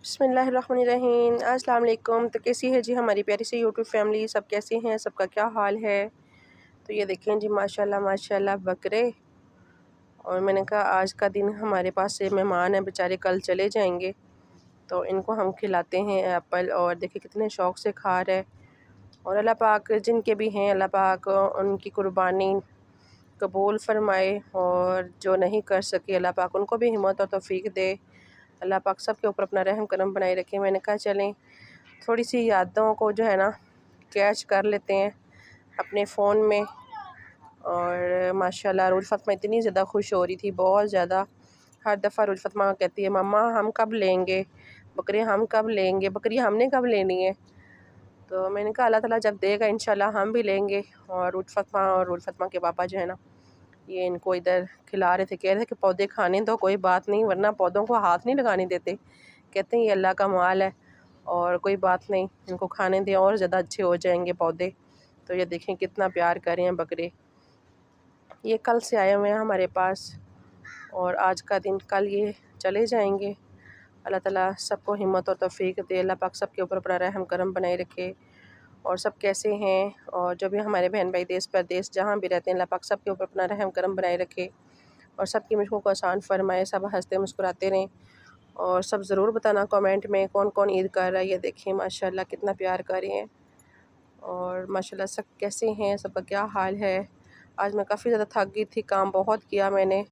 बिस्मिल्लाहिर्रहमानिर्रहीम। अस्सलाम वालेकुम। तो कैसी है जी हमारी प्यारी सी यूट्यूब फैमिली, सब कैसे हैं, सबका क्या हाल है। तो ये देखें जी माशाल्लाह माशाल्लाह बकरे। और मैंने कहा आज का दिन हमारे पास से मेहमान हैं, बेचारे कल चले जाएंगे, तो इनको हम खिलाते हैं एप्पल। और देखिए कितने शौक़ से खा रहे। और अल्लाह पाक जिनके भी हैं, अल्लाह पाक उनकी कुर्बानी कबूल फ़रमाए, और जो नहीं कर सके अल्लाह पाक उनको भी हिम्मत और तौफ़ीक दे। अल्लाह पाक सब के ऊपर अपना रहम करम बनाए रखे। मैंने कहा चलें थोड़ी सी यादों को जो है ना कैच कर लेते हैं अपने फ़ोन में। और माशाल्लाह रोज़ फ़ातिमा इतनी ज़्यादा खुश हो रही थी, बहुत ज़्यादा। हर दफ़ा रोज़ फ़ातिमा कहती है मम्मा हम कब लेंगे बकरी, हम कब लेंगे बकरी, हमने कब लेनी है। तो मैंने कहा अल्लाह ताला जब देगा इंशाल्लाह हम भी लेंगे। और रोज़ फ़ातिमा के पापा जो है ना ये इनको इधर खिला रहे थे, कह रहे थे कि पौधे खाने दो, कोई बात नहीं, वरना पौधों को हाथ नहीं लगाने देते। कहते हैं ये अल्लाह का माल है और कोई बात नहीं, इनको खाने दें और ज़्यादा अच्छे हो जाएंगे पौधे। तो ये देखें कितना प्यार कर रहे हैं बकरे। ये कल से आए हुए हैं हमारे पास और आज का दिन, कल ये चले जाएंगे। अल्लाह ताला सबको हिम्मत और तौफ़ीक दे, अल्लाह पाक सब के ऊपर अपना रहम करम बनाए रखे। और सब कैसे हैं, और जो भी हमारे बहन भाई देश परदेश जहाँ भी रहते हैं, अल्लाह पाक सब के ऊपर अपना रहम करम बनाए रखे और सबकी मुश्किलों को आसान फरमाए, सब हंसते मुस्कुराते रहें। और सब ज़रूर बताना कमेंट में कौन कौन ईद कर रहा है। ये देखिए माशाल्लाह कितना प्यार कर रहे हैं। और माशाल्लाह सब कैसे हैं, सबका क्या हाल है। आज मैं काफ़ी ज़्यादा थक गई थी, काम बहुत किया मैंने।